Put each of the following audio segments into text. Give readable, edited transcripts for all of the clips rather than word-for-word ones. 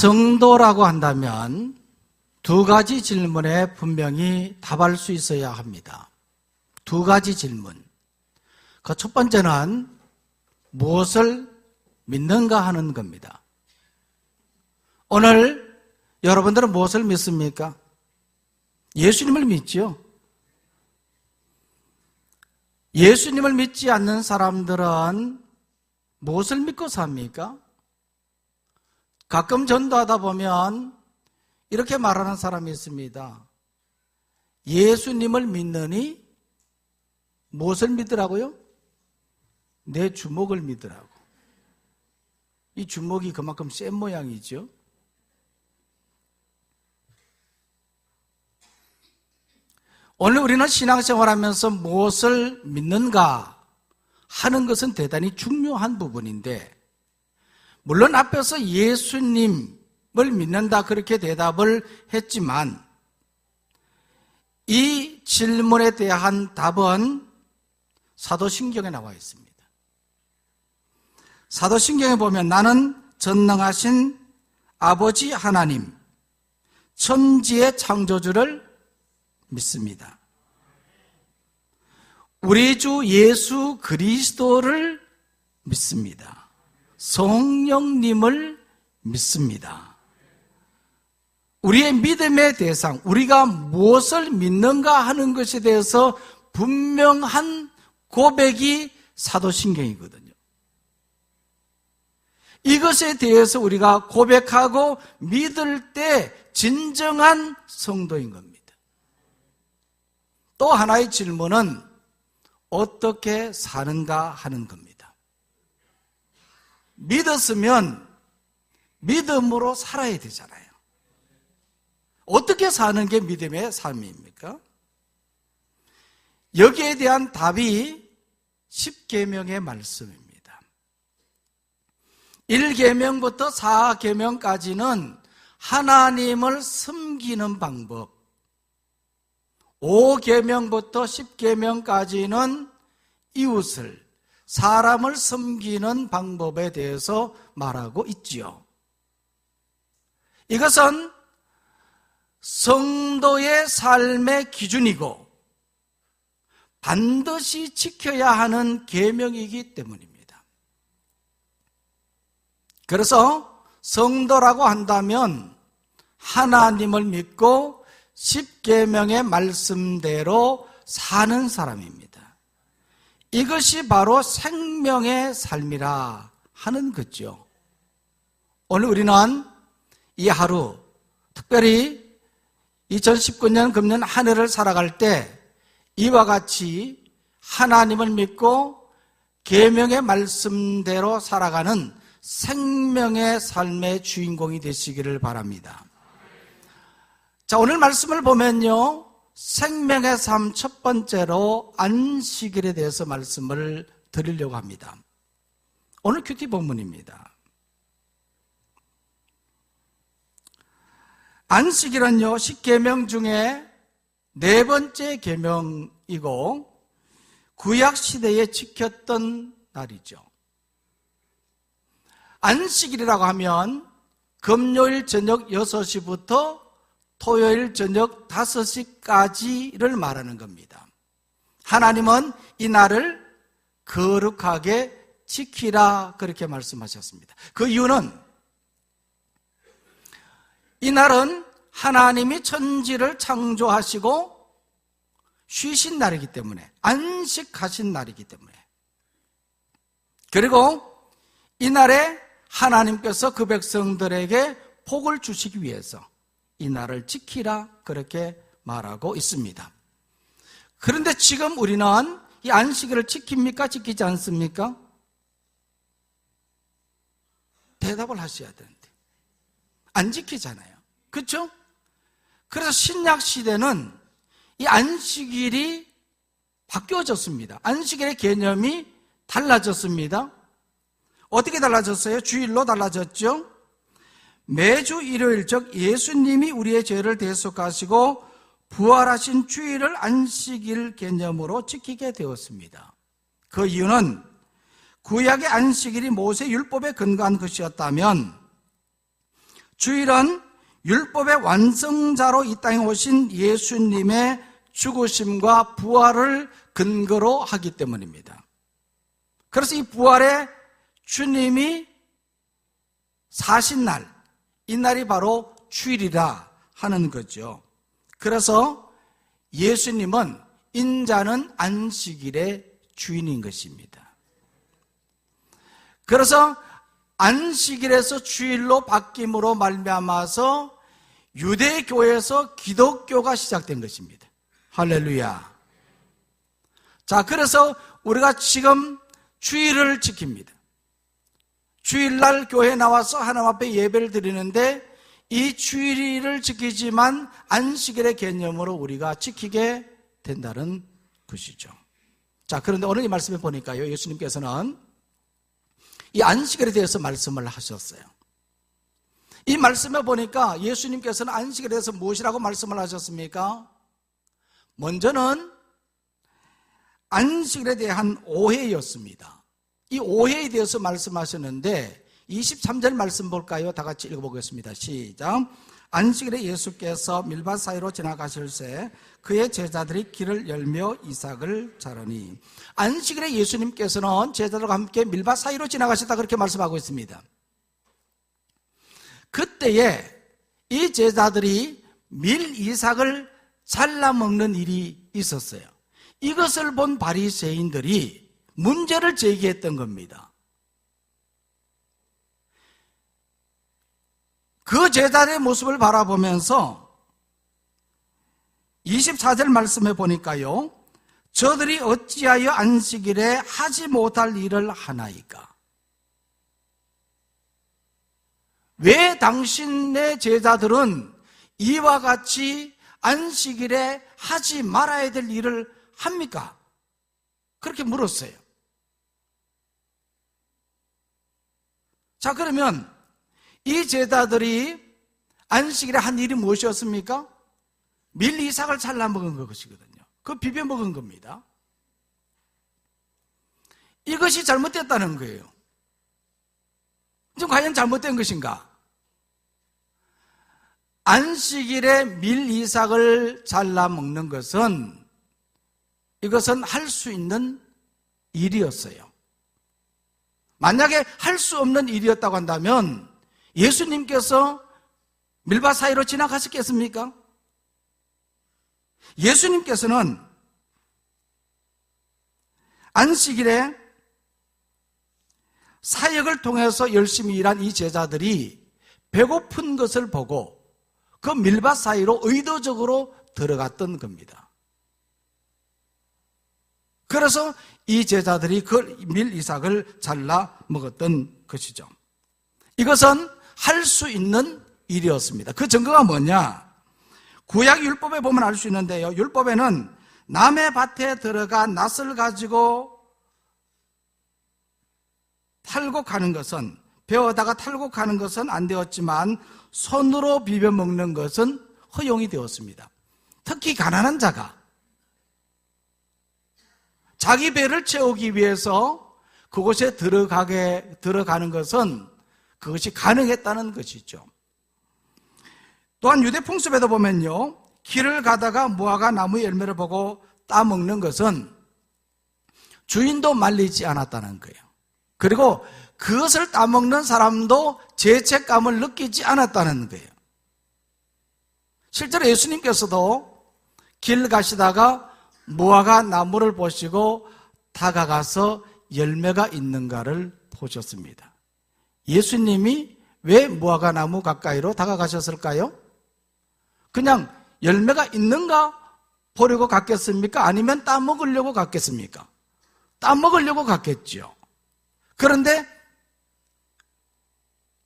성도라고 한다면 두 가지 질문에 분명히 답할 수 있어야 합니다. 두 가지 질문. 그 첫 번째는 무엇을 믿는가 하는 겁니다. 오늘 여러분들은 무엇을 믿습니까? 예수님을 믿지요. 예수님을 믿지 않는 사람들은 무엇을 믿고 삽니까? 가끔 전도하다 보면 이렇게 말하는 사람이 있습니다. 예수님을 믿느니 무엇을 믿으라고요? 내 주먹을 믿으라고. 이 주먹이 그만큼 센 모양이죠. 오늘 우리는 신앙생활하면서 무엇을 믿는가 하는 것은 대단히 중요한 부분인데, 물론 앞에서 예수님을 믿는다 그렇게 대답을 했지만 이 질문에 대한 답은 사도신경에 나와 있습니다. 사도신경에 보면 나는 전능하신 아버지 하나님, 천지의 창조주를 믿습니다. 우리 주 예수 그리스도를 믿습니다. 성령님을 믿습니다. 우리의 믿음의 대상, 우리가 무엇을 믿는가 하는 것에 대해서 분명한 고백이 사도신경이거든요. 이것에 대해서 우리가 고백하고 믿을 때 진정한 성도인 겁니다. 또 하나의 질문은 어떻게 사는가 하는 겁니다. 믿었으면 믿음으로 살아야 되잖아요. 어떻게 사는 게 믿음의 삶입니까? 여기에 대한 답이 10계명의 말씀입니다. 1계명부터 4계명까지는 하나님을 섬기는 방법, 5계명부터 10계명까지는 이웃을, 사람을 섬기는 방법에 대해서 말하고 있지요. 이것은 성도의 삶의 기준이고 반드시 지켜야 하는 계명이기 때문입니다. 그래서 성도라고 한다면 하나님을 믿고 10계명의 말씀대로 사는 사람입니다. 이것이 바로 생명의 삶이라 하는 거죠. 오늘 우리는 이 하루, 특별히 2019년 금년 한 해를 살아갈 때 이와 같이 하나님을 믿고 계명의 말씀대로 살아가는 생명의 삶의 주인공이 되시기를 바랍니다. 자, 오늘 말씀을 보면요, 생명의 삶 첫 번째로 안식일에 대해서 말씀을 드리려고 합니다. 오늘 큐티 본문입니다. 안식일은요, 10계명 중에 네 번째 계명이고 구약 시대에 지켰던 날이죠. 안식일이라고 하면 금요일 저녁 6시부터 토요일 저녁 5시까지를 말하는 겁니다. 하나님은 이 날을 거룩하게 지키라 그렇게 말씀하셨습니다. 그 이유는 이 날은 하나님이 천지를 창조하시고 쉬신 날이기 때문에, 안식하신 날이기 때문에, 그리고 이 날에 하나님께서 그 백성들에게 복을 주시기 위해서 이 날을 지키라 그렇게 말하고 있습니다. 그런데 지금 우리는 이 안식일을 지킵니까? 지키지 않습니까? 대답을 하셔야 되는데 안 지키잖아요. 그렇죠? 그래서 신약 시대는 이 안식일이 바뀌어졌습니다. 안식일의 개념이 달라졌습니다. 어떻게 달라졌어요? 주일로 달라졌죠? 매주 일요일, 즉 예수님이 우리의 죄를 대속하시고 부활하신 주일을 안식일 개념으로 지키게 되었습니다. 그 이유는 구약의 안식일이 모세 율법에 근거한 것이었다면 주일은 율법의 완성자로 이 땅에 오신 예수님의 죽으심과 부활을 근거로 하기 때문입니다. 그래서 이 부활의 주님이 사신 날, 이 날이 바로 주일이라 하는 거죠. 그래서 예수님은 인자는 안식일의 주인인 것입니다. 그래서 안식일에서 주일로 바뀜으로 말미암아서 유대교에서 기독교가 시작된 것입니다. 할렐루야. 자, 그래서 우리가 지금 주일을 지킵니다. 주일날 교회에 나와서 하나님 앞에 예배를 드리는데 이 주일을 지키지만 안식일의 개념으로 우리가 지키게 된다는 것이죠. 자, 그런데 오늘 이 말씀에 보니까요, 예수님께서는 이 안식일에 대해서 말씀을 하셨어요. 이 말씀에 보니까 예수님께서는 안식일에 대해서 무엇이라고 말씀을 하셨습니까? 먼저는 안식일에 대한 오해였습니다. 이 오해에 대해서 말씀하셨는데 23절 말씀 볼까요? 다 같이 읽어보겠습니다. 시작. 안식일에 예수께서 밀밭 사이로 지나가실새 그의 제자들이 길을 열며 이삭을 자르니. 안식일에 예수님께서는 제자들과 함께 밀밭 사이로 지나가셨다 그렇게 말씀하고 있습니다. 그때에 이 제자들이 밀 이삭을 잘라 먹는 일이 있었어요. 이것을 본 바리새인들이 문제를 제기했던 겁니다. 그 제자들의 모습을 바라보면서 24절 말씀해 보니까요, 저들이 어찌하여 안식일에 하지 못할 일을 하나이까? 왜 당신의 제자들은 이와 같이 안식일에 하지 말아야 될 일을 합니까? 그렇게 물었어요. 자, 그러면 이 제자들이 안식일에 한 일이 무엇이었습니까? 밀 이삭을 잘라 먹은 것이거든요. 그거 비벼 먹은 겁니다. 이것이 잘못됐다는 거예요. 지금 과연 잘못된 것인가? 안식일에 밀 이삭을 잘라 먹는 것은 이것은 할 수 있는 일이었어요. 만약에 할 수 없는 일이었다고 한다면 예수님께서 밀밭 사이로 지나가셨겠습니까? 예수님께서는 안식일에 사역을 통해서 열심히 일한 이 제자들이 배고픈 것을 보고 그 밀밭 사이로 의도적으로 들어갔던 겁니다. 그래서 이 제자들이 그 밀 이삭을 잘라 먹었던 것이죠. 이것은 할 수 있는 일이었습니다. 그 증거가 뭐냐? 구약 율법에 보면 알 수 있는데요, 율법에는 남의 밭에 들어가 낫을 가지고 탈곡하는 것은, 베어다가 탈곡하는 것은 안 되었지만 손으로 비벼 먹는 것은 허용이 되었습니다. 특히 가난한 자가 자기 배를 채우기 위해서 그곳에 들어가는 것은 그것이 가능했다는 것이죠. 또한 유대 풍습에도 보면요, 길을 가다가 무화과 나무 열매를 보고 따먹는 것은 주인도 말리지 않았다는 거예요. 그리고 그것을 따먹는 사람도 죄책감을 느끼지 않았다는 거예요. 실제로 예수님께서도 길 가시다가 무화과 나무를 보시고 다가가서 열매가 있는가를 보셨습니다. 예수님이 왜 무화과 나무 가까이로 다가가셨을까요? 그냥 열매가 있는가 보려고 갔겠습니까? 아니면 따먹으려고 갔겠습니까? 따먹으려고 갔겠죠. 그런데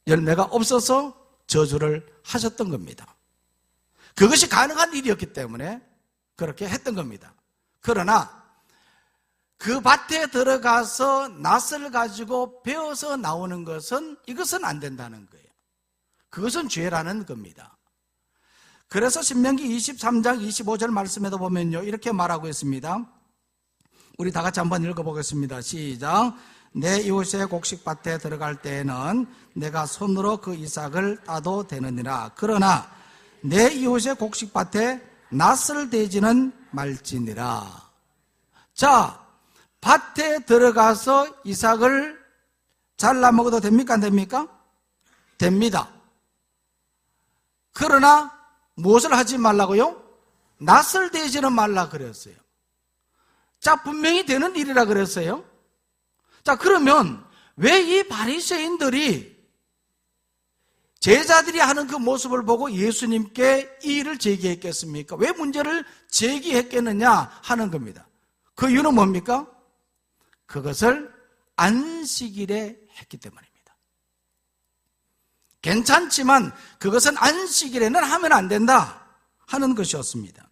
열매가 없어서 저주를 하셨던 겁니다. 그것이 가능한 일이었기 때문에 그렇게 했던 겁니다. 그러나 그 밭에 들어가서 낫을 가지고 베어서 나오는 것은, 이것은 안 된다는 거예요. 그것은 죄라는 겁니다. 그래서 신명기 23장 25절 말씀에도 보면요, 이렇게 말하고 있습니다. 우리 다 같이 한번 읽어보겠습니다. 시작. 내 이웃의 곡식밭에 들어갈 때에는 내가 손으로 그 이삭을 따도 되느니라. 그러나 내 이웃의 곡식밭에 낫을 대지는 말지니라. 자, 밭에 들어가서 이삭을 잘라 먹어도 됩니까? 안 됩니까? 됩니다. 그러나 무엇을 하지 말라고요? 낫을 대지는 말라 그랬어요. 자, 분명히 되는 일이라 그랬어요. 자, 그러면 왜 이 바리새인들이 제자들이 하는 그 모습을 보고 예수님께 이 일을 제기했겠습니까? 왜 문제를 제기했겠느냐 하는 겁니다. 그 이유는 뭡니까? 그것을 안식일에 했기 때문입니다. 괜찮지만 그것은 안식일에는 하면 안 된다 하는 것이었습니다.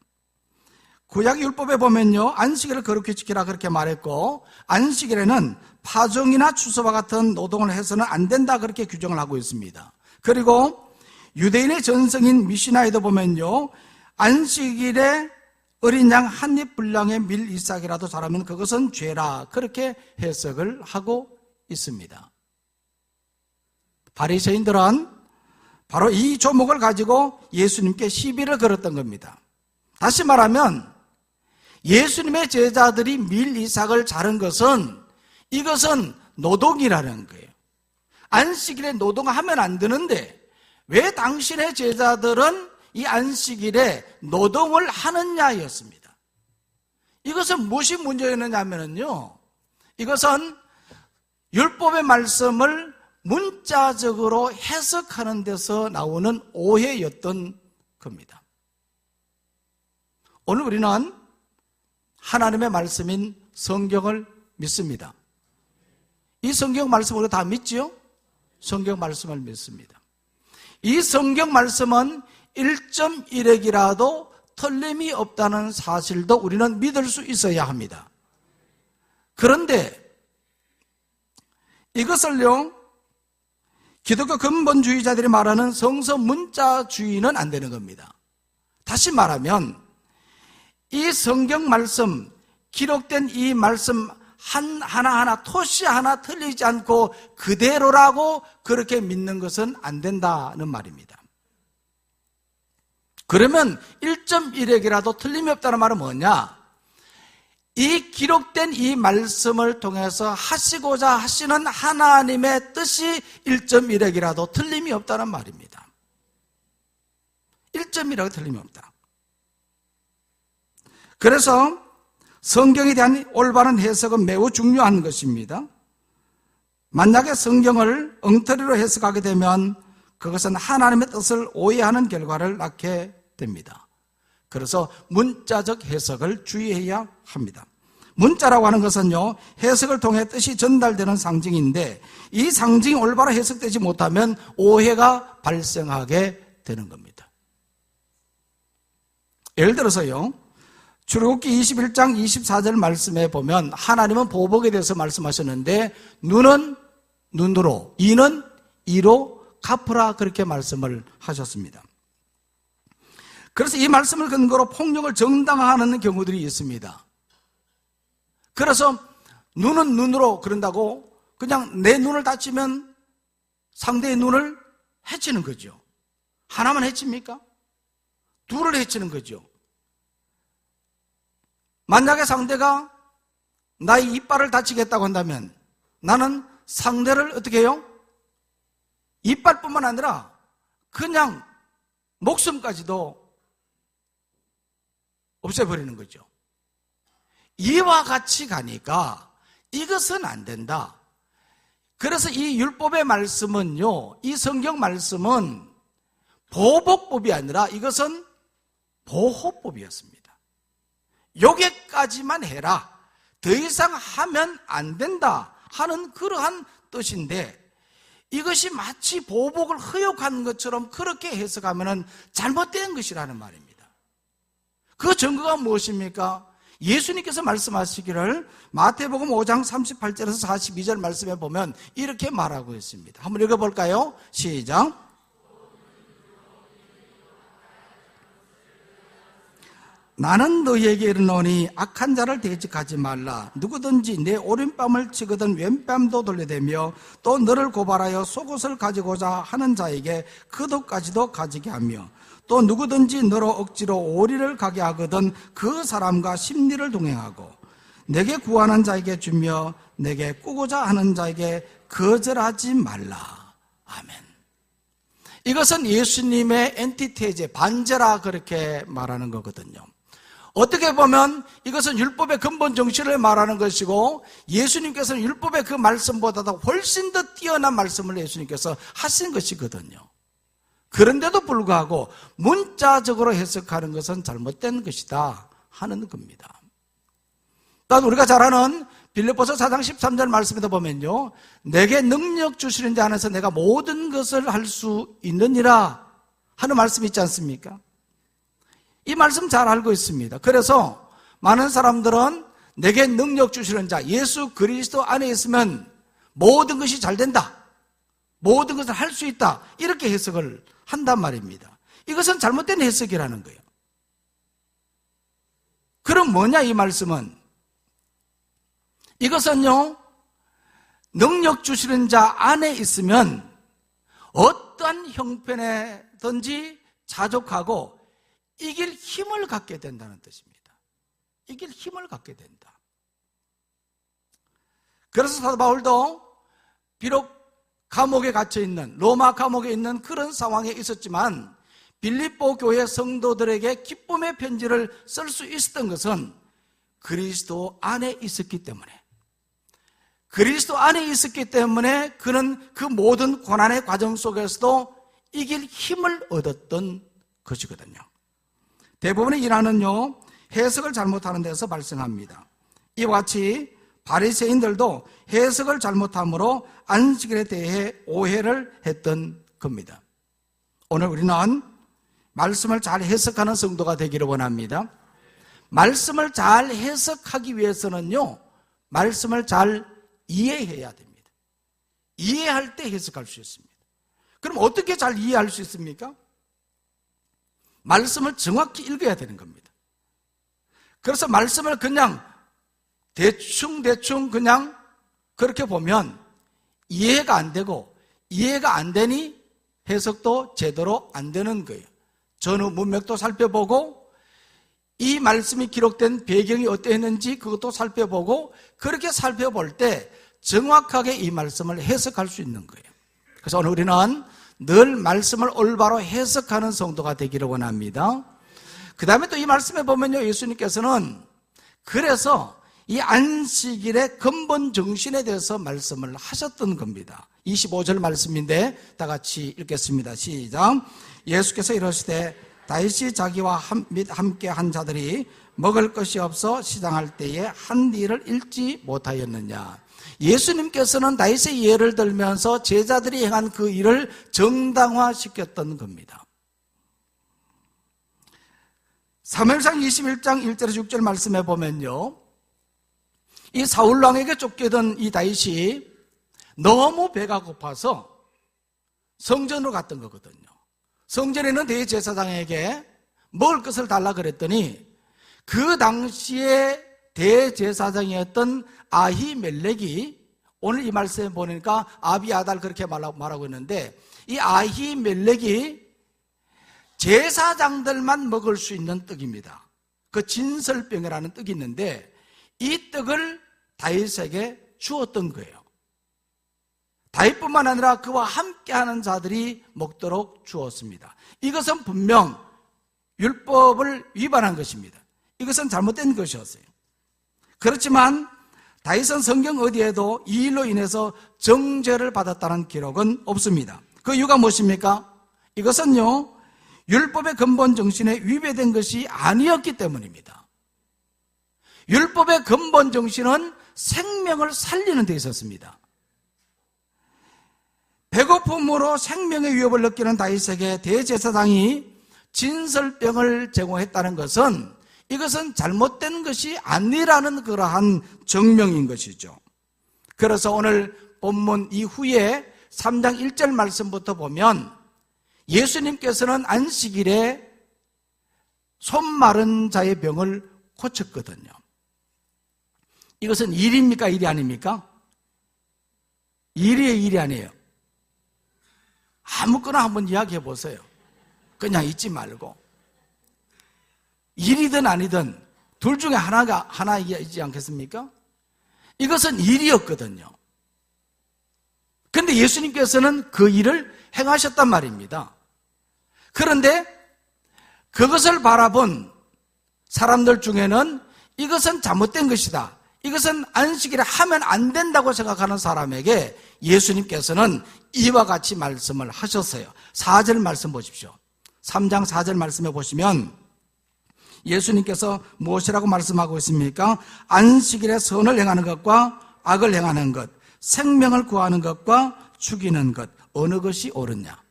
구약 율법에 보면요, 안식일을 거룩히 지키라 그렇게 말했고, 안식일에는 파종이나 추수와 같은 노동을 해서는 안 된다 그렇게 규정을 하고 있습니다. 그리고 유대인의 전성인 미시나에도 보면요, 안식일에 어린 양 한 입 분량의 밀 이삭이라도 자라면 그것은 죄라 그렇게 해석을 하고 있습니다. 바리새인들은 바로 이 조목을 가지고 예수님께 시비를 걸었던 겁니다. 다시 말하면 예수님의 제자들이 밀 이삭을 자른 것은 이것은 노동이라는 거예요. 안식일에 노동하면 안 되는데 왜 당신의 제자들은 이 안식일에 노동을 하느냐였습니다. 이것은 무엇이 문제였느냐 하면요, 이것은 율법의 말씀을 문자적으로 해석하는 데서 나오는 오해였던 겁니다. 오늘 우리는 하나님의 말씀인 성경을 믿습니다. 이 성경 말씀 우리가 다 믿지요? 성경 말씀을 믿습니다. 이 성경 말씀은 1.1핵이라도 틀림이 없다는 사실도 우리는 믿을 수 있어야 합니다. 그런데 이것을요, 기독교 근본주의자들이 말하는 성서 문자주의는 안 되는 겁니다. 다시 말하면 이 성경 말씀, 기록된 이 말씀 하나하나 토시 하나 틀리지 않고 그대로라고 그렇게 믿는 것은 안 된다는 말입니다. 그러면 1.1핵이라도 틀림이 없다는 말은 뭐냐? 이 기록된 이 말씀을 통해서 하시고자 하시는 하나님의 뜻이 1.1핵이라도 틀림이 없다는 말입니다. 1.1핵 틀림이 없다. 그래서 성경에 대한 올바른 해석은 매우 중요한 것입니다. 만약에 성경을 엉터리로 해석하게 되면 그것은 하나님의 뜻을 오해하는 결과를 낳게 됩니다. 그래서 문자적 해석을 주의해야 합니다. 문자라고 하는 것은요, 해석을 통해 뜻이 전달되는 상징인데 이 상징이 올바로 해석되지 못하면 오해가 발생하게 되는 겁니다. 예를 들어서요, 출애굽기 21장 24절 말씀에 보면 하나님은 보복에 대해서 말씀하셨는데 눈은 눈으로, 이는 이로 갚으라 그렇게 말씀을 하셨습니다. 그래서 이 말씀을 근거로 폭력을 정당화하는 경우들이 있습니다. 그래서 눈은 눈으로 그런다고 그냥 내 눈을 다치면 상대의 눈을 해치는 거죠. 하나만 해칩니까? 둘을 해치는 거죠. 만약에 상대가 나의 이빨을 다치겠다고 한다면 나는 상대를 어떻게 해요? 이빨뿐만 아니라 그냥 목숨까지도 없애버리는 거죠. 이와 같이 가니까 이것은 안 된다. 그래서 이 율법의 말씀은요, 이 성경 말씀은 보복법이 아니라 이것은 보호법이었습니다. 여기까지만 해라, 더 이상 하면 안 된다 하는 그러한 뜻인데 이것이 마치 보복을 허용한 것처럼 그렇게 해석하면 잘못된 것이라는 말입니다. 그 증거가 무엇입니까? 예수님께서 말씀하시기를 마태복음 5장 38절에서 42절 말씀에 보면 이렇게 말하고 있습니다. 한번 읽어볼까요? 시작. 나는 너희에게 이르노니 악한 자를 대적하지 말라. 누구든지 내 오른뺨을 치거든 왼뺨도 돌려대며 또 너를 고발하여 속옷을 가지고자 하는 자에게 그옷까지도 가지게 하며 또 누구든지 너로 억지로 오리를 가게 하거든 그 사람과 심리를 동행하고 내게 구하는 자에게 주며 내게 꾸고자 하는 자에게 거절하지 말라. 아멘. 이것은 예수님의 엔티테제, 반제라 그렇게 말하는 거거든요. 어떻게 보면 이것은 율법의 근본 정신을 말하는 것이고 예수님께서는 율법의 그 말씀보다도 훨씬 더 뛰어난 말씀을 예수님께서 하신 것이거든요. 그런데도 불구하고 문자적으로 해석하는 것은 잘못된 것이다 하는 겁니다. 또한 우리가 잘 아는 빌립보서 4장 13절 말씀에도 보면요, 내게 능력 주시는 자 안에서 내가 모든 것을 할 수 있느니라 하는 말씀이 있지 않습니까? 이 말씀 잘 알고 있습니다. 그래서 많은 사람들은 내게 능력 주시는 자, 예수 그리스도 안에 있으면 모든 것이 잘 된다, 모든 것을 할 수 있다, 이렇게 해석을 한단 말입니다. 이것은 잘못된 해석이라는 거예요. 그럼 뭐냐 이 말씀은? 이것은요, 능력 주시는 자 안에 있으면 어떠한 형편에든지 자족하고 이길 힘을 갖게 된다는 뜻입니다. 이길 힘을 갖게 된다. 그래서 사도 바울도 비록 감옥에 갇혀있는, 로마 감옥에 있는 그런 상황에 있었지만 빌립보 교회 성도들에게 기쁨의 편지를 쓸 수 있었던 것은 그리스도 안에 있었기 때문에, 그리스도 안에 있었기 때문에 그는 그 모든 고난의 과정 속에서도 이길 힘을 얻었던 것이거든요. 대부분의 일화는요, 해석을 잘못하는 데서 발생합니다. 이와 같이 바리새인들도 해석을 잘못함으로 안식일에 대해 오해를 했던 겁니다. 오늘 우리는 말씀을 잘 해석하는 성도가 되기를 원합니다. 말씀을 잘 해석하기 위해서는요, 말씀을 잘 이해해야 됩니다. 이해할 때 해석할 수 있습니다. 그럼 어떻게 잘 이해할 수 있습니까? 말씀을 정확히 읽어야 되는 겁니다. 그래서 말씀을 그냥 대충 그냥 그렇게 보면 이해가 안 되고, 이해가 안 되니 해석도 제대로 안 되는 거예요. 전후 문맥도 살펴보고 이 말씀이 기록된 배경이 어떠했는지 그것도 살펴보고, 그렇게 살펴볼 때 정확하게 이 말씀을 해석할 수 있는 거예요. 그래서 오늘 우리는 늘 말씀을 올바로 해석하는 성도가 되기를 원합니다. 그 다음에 또 이 말씀에 보면요, 예수님께서는 그래서 이 안식일의 근본 정신에 대해서 말씀을 하셨던 겁니다. 25절 말씀인데 다 같이 읽겠습니다. 시작. 예수께서 이러시되 다윗이 자기와 함께 한 자들이 먹을 것이 없어 시장할 때에 한 일을 잃지 못하였느냐. 예수님께서는 다윗의 예를 들면서 제자들이 행한 그 일을 정당화시켰던 겁니다. 사무엘상 21장 1절에서 6절 말씀에 보면요, 이 사울왕에게 쫓기던 이 다윗이 너무 배가 고파서 성전으로 갔던 거거든요. 성전에 있는 대제사장에게 먹을 것을 달라 그랬더니 그 당시에 대제사장이었던 아히멜렉이, 오늘 이 말씀에 보니까 아비아달 그렇게 말하고 있는데, 이 아히멜렉이 제사장들만 먹을 수 있는 떡입니다. 그 진설병이라는 떡이 있는데 이 떡을 다윗에게 주었던 거예요. 다윗뿐만 아니라 그와 함께하는 자들이 먹도록 주었습니다. 이것은 분명 율법을 위반한 것입니다. 이것은 잘못된 것이었어요. 그렇지만 다윗은 성경 어디에도 이 일로 인해서 정죄를 받았다는 기록은 없습니다. 그 이유가 무엇입니까? 이것은요, 율법의 근본 정신에 위배된 것이 아니었기 때문입니다. 율법의 근본 정신은 생명을 살리는 데 있었습니다. 배고픔으로 생명의 위협을 느끼는 다윗에게 대제사장이 진설병을 제공했다는 것은, 이것은 잘못된 것이 아니라는 그러한 증명인 것이죠. 그래서 오늘 본문 이후에 3장 1절 말씀부터 보면 예수님께서는 안식일에 손 마른 자의 병을 고쳤거든요. 이것은 일입니까? 일이 아닙니까? 일이에요, 일이 아니에요. 아무거나 한번 이야기해 보세요. 그냥 잊지 말고. 일이든 아니든 둘 중에 하나이지 않겠습니까? 이것은 일이었거든요. 그런데 예수님께서는 그 일을 행하셨단 말입니다. 그런데 그것을 바라본 사람들 중에는 이것은 잘못된 것이다, 이것은 안식일에 하면 안 된다고 생각하는 사람에게 예수님께서는 이와 같이 말씀을 하셨어요. 4절 말씀 보십시오. 3장 4절 말씀에 보시면 예수님께서 무엇이라고 말씀하고 있습니까? 안식일에 선을 행하는 것과 악을 행하는 것, 생명을 구하는 것과 죽이는 것, 어느 것이 옳으냐?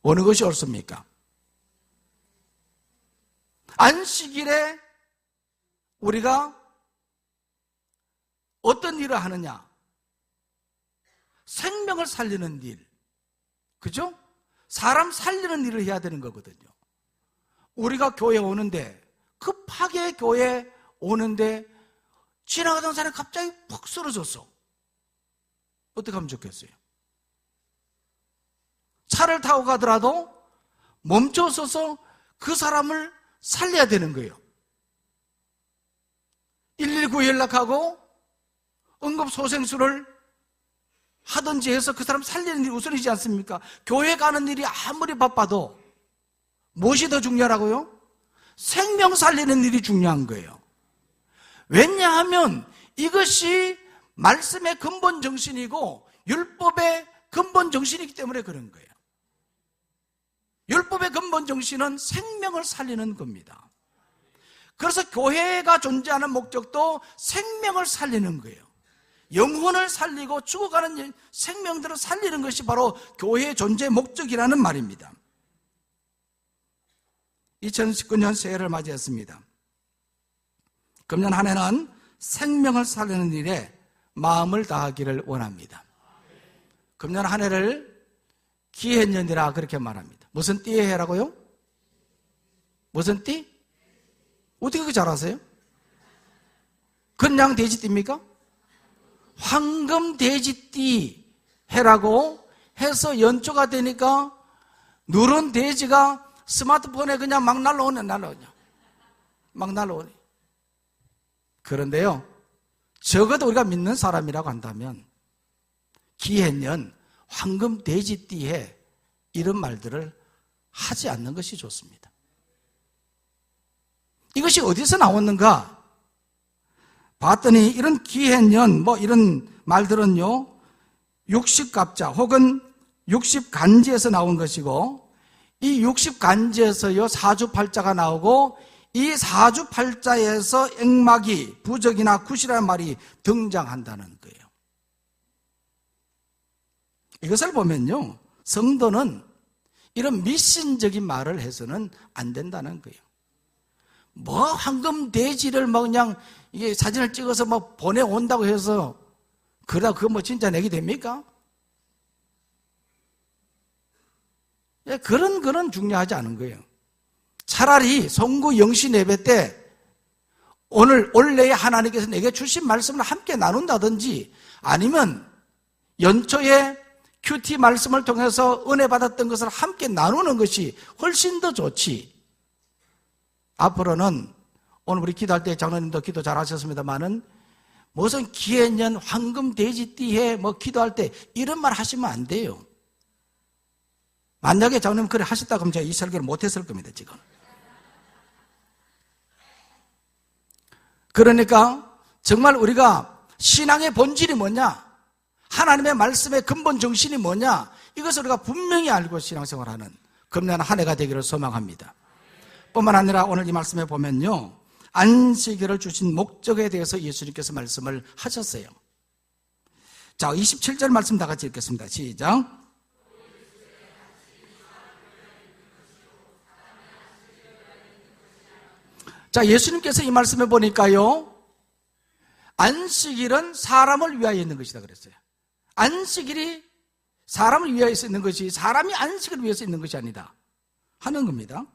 어느 것이 옳습니까? 안식일에 우리가 어떤 일을 하느냐? 생명을 살리는 일, 그죠? 사람 살리는 일을 해야 되는 거거든요. 우리가 교회 오는데, 급하게 교회 오는데 지나가던 사람이 갑자기 푹 쓰러졌어. 어떻게 하면 좋겠어요? 차를 타고 가더라도 멈춰서서 그 사람을 살려야 되는 거예요. 119 연락하고 응급소생술을 하든지 해서 그 사람 살리는 일이 우선이지 않습니까? 교회 가는 일이 아무리 바빠도 무엇이 더 중요하라고요? 생명 살리는 일이 중요한 거예요. 왜냐하면 이것이 말씀의 근본 정신이고 율법의 근본 정신이기 때문에 그런 거예요. 율법의 근본 정신은 생명을 살리는 겁니다. 그래서 교회가 존재하는 목적도 생명을 살리는 거예요. 영혼을 살리고 죽어가는 생명들을 살리는 것이 바로 교회의 존재의 목적이라는 말입니다. 2019년 새해를 맞이했습니다. 금년 한 해는 생명을 살리는 일에 마음을 다하기를 원합니다. 금년 한 해를 기해년이라 그렇게 말합니다. 무슨 띠의 해라고요? 무슨 띠? 어떻게 그렇게 잘 아세요? 그냥 돼지띠입니까? 황금 돼지띠 해라고 해서 연초가 되니까 누런 돼지가 스마트폰에 그냥 막 날라오네. 막 날라오네. 그런데요, 적어도 우리가 믿는 사람이라고 한다면 기해년, 황금 돼지띠에 이런 말들을 하지 않는 것이 좋습니다. 이것이 어디서 나왔는가? 봤더니 이런 기해년, 이런 말들은요, 60갑자 혹은 60간지에서 나온 것이고, 이 60간지에서요, 사주팔자가 나오고, 이 사주팔자에서 액막이, 부적이나 굿이라는 말이 등장한다는 거예요. 이것을 보면요, 성도는 이런 미신적인 말을 해서는 안 된다는 거예요. 황금 돼지를 그냥 이게 사진을 찍어서 보내온다고 해서 그러다 그거 진짜 내게 됩니까? 그런 거는 중요하지 않은 거예요. 차라리 송구 영신 예배 때 올해에 하나님께서 내게 주신 말씀을 함께 나눈다든지, 아니면 연초에 큐티 말씀을 통해서 은혜 받았던 것을 함께 나누는 것이 훨씬 더 좋지. 앞으로는 오늘 우리 기도할 때 장로님도 기도 잘하셨습니다만은 무슨 기해년 황금 돼지띠에 기도할 때 이런 말 하시면 안 돼요. 만약에 장로님 그래 하셨다 그러면 제가 이 설교를 못했을 겁니다, 지금. 그러니까 정말 우리가 신앙의 본질이 뭐냐, 하나님의 말씀의 근본 정신이 뭐냐, 이것을 우리가 분명히 알고 신앙생활하는 금년 한 해가 되기를 소망합니다. 뿐만 아니라 오늘 이 말씀에 보면요, 안식일을 주신 목적에 대해서 예수님께서 말씀을 하셨어요. 자, 27절 말씀 다 같이 읽겠습니다. 시작. 자, 예수님께서 이 말씀에 보니까요, 안식일은 사람을 위하여 있는 것이다 그랬어요. 안식일이 사람을 위하여 있는 것이, 사람이 안식을 위해서 있는 것이 아니다 하는 겁니다.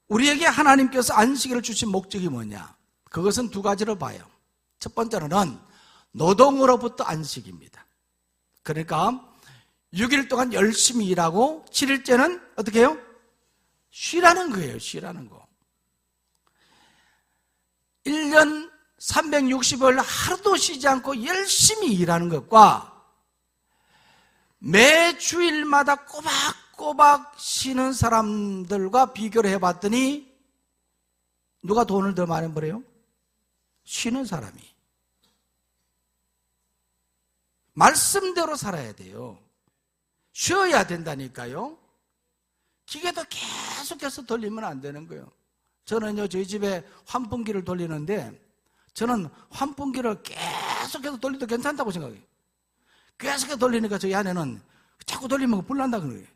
우리에게 하나님께서 안식일을 주신 목적이 뭐냐? 그것은 두 가지로 봐요. 첫 번째로는 노동으로부터 안식입니다. 그러니까 6일 동안 열심히 일하고 7일째는 어떻게 해요? 쉬라는 거예요. 쉬라는 거. 1년 365일 하루도 쉬지 않고 열심히 일하는 것과 매 주일마다 꼬박꼬박 쉬는 사람들과 비교를 해봤더니 누가 돈을 더 많이 벌어요? 쉬는 사람이. 말씀대로 살아야 돼요. 쉬어야 된다니까요. 기계도 계속해서 돌리면 안 되는 거예요. 저는요, 저희 집에 환풍기를 돌리는데 저는 환풍기를 계속해서 돌려도 괜찮다고 생각해요. 계속해서 돌리니까 저희 아내는 자꾸 돌리면 불 난다는 거예요.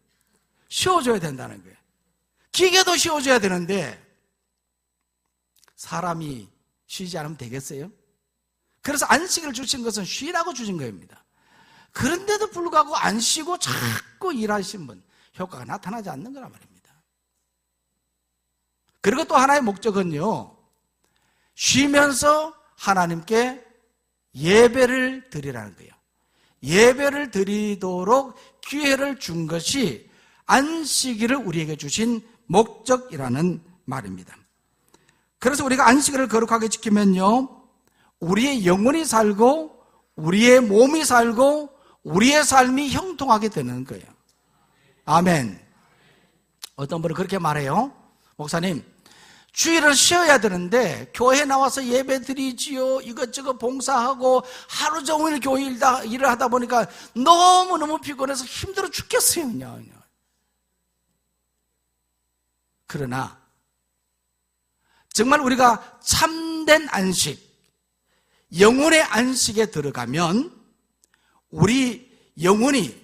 쉬어줘야 된다는 거예요. 기계도 쉬어줘야 되는데 사람이 쉬지 않으면 되겠어요? 그래서 안식을 주신 것은 쉬라고 주신 겁니다. 그런데도 불구하고 안 쉬고 자꾸 일하신 분, 효과가 나타나지 않는 거란 말입니다. 그리고 또 하나의 목적은요, 쉬면서 하나님께 예배를 드리라는 거예요. 예배를 드리도록 기회를 준 것이 안식일을 우리에게 주신 목적이라는 말입니다. 그래서 우리가 안식일을 거룩하게 지키면요, 우리의 영혼이 살고 우리의 몸이 살고 우리의 삶이 형통하게 되는 거예요. 아멘. 어떤 분은 그렇게 말해요. 목사님, 주일은 쉬어야 되는데 교회 나와서 예배 드리지요, 이것저것 봉사하고 하루 종일 교회 일을 하다 보니까 너무너무 피곤해서 힘들어 죽겠어요. 그러나 정말 우리가 참된 안식, 영혼의 안식에 들어가면 우리 영혼이,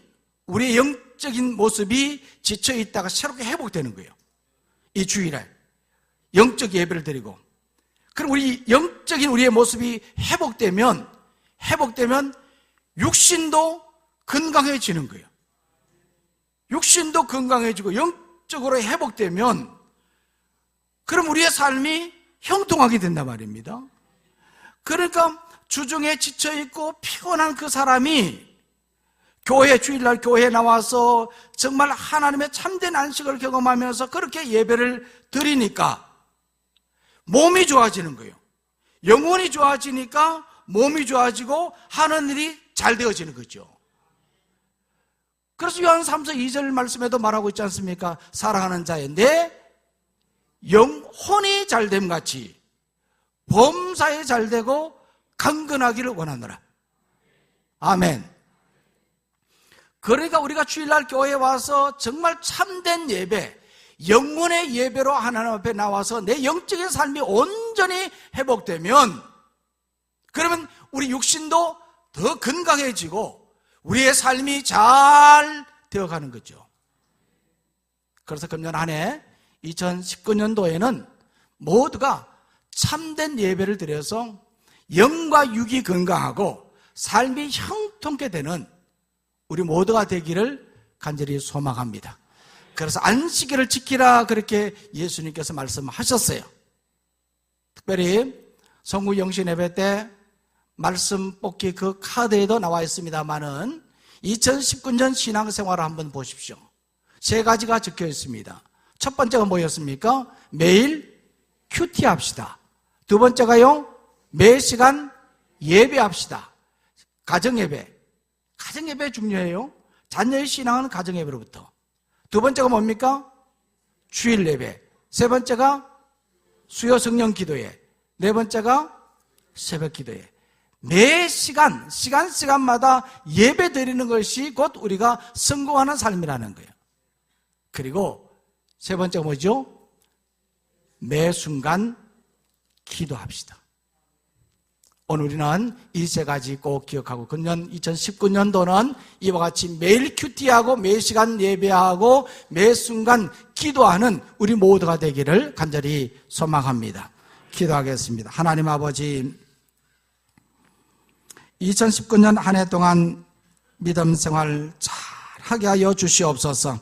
우리의 영적인 모습이 지쳐있다가 새롭게 회복되는 거예요. 이 주일에 영적 예배를 드리고, 그럼 우리 영적인 우리의 모습이 회복되면 육신도 건강해지는 거예요. 육신도 건강해지고 영적으로 회복되면 그럼 우리의 삶이 형통하게 된단 말입니다. 그러니까 주중에 지쳐있고 피곤한 그 사람이 주일날 교회에 나와서 정말 하나님의 참된 안식을 경험하면서 그렇게 예배를 드리니까 몸이 좋아지는 거예요. 영혼이 좋아지니까 몸이 좋아지고 하는 일이 잘 되어지는 거죠. 그래서 요한 3서 2절 말씀에도 말하고 있지 않습니까? 사랑하는 자의 내 영혼이 잘됨 같이 범사에 잘되고 강건하기를 원하노라. 아멘. 그러니까 우리가 주일날 교회에 와서 정말 참된 예배, 영혼의 예배로 하나님 앞에 나와서 내 영적인 삶이 온전히 회복되면 그러면 우리 육신도 더 건강해지고 우리의 삶이 잘 되어가는 거죠. 그래서 금년 한 해 2019년도에는 모두가 참된 예배를 드려서 영과 육이 건강하고 삶이 형통케 되는 우리 모두가 되기를 간절히 소망합니다. 그래서 안식일을 지키라 그렇게 예수님께서 말씀하셨어요. 특별히 성구 영신 예배 때 말씀 뽑기 그 카드에도 나와 있습니다만은 2019년 신앙생활을 한번 보십시오. 3가지가 적혀 있습니다. 첫 번째가 뭐였습니까? 매일 큐티 합시다. 두 번째가요, 매 시간 예배합시다. 가정예배. 가정예배 중요해요. 자녀의 신앙은 가정예배로부터. 두 번째가 뭡니까? 주일 예배. 세 번째가 수요 성령 기도회. 네 번째가 새벽 기도회. 매 시간마다 예배 드리는 것이 곧 우리가 성공하는 삶이라는 거예요. 그리고 세 번째가 뭐죠? 매 순간 기도합시다. 오늘 우리는 이 3가지 꼭 기억하고 금년 2019년도는 이와 같이 매일 큐티하고 매 시간 예배하고 매 순간 기도하는 우리 모두가 되기를 간절히 소망합니다. 기도하겠습니다. 하나님 아버지, 2019년 한 해 동안 믿음 생활 잘하게 하여 주시옵소서.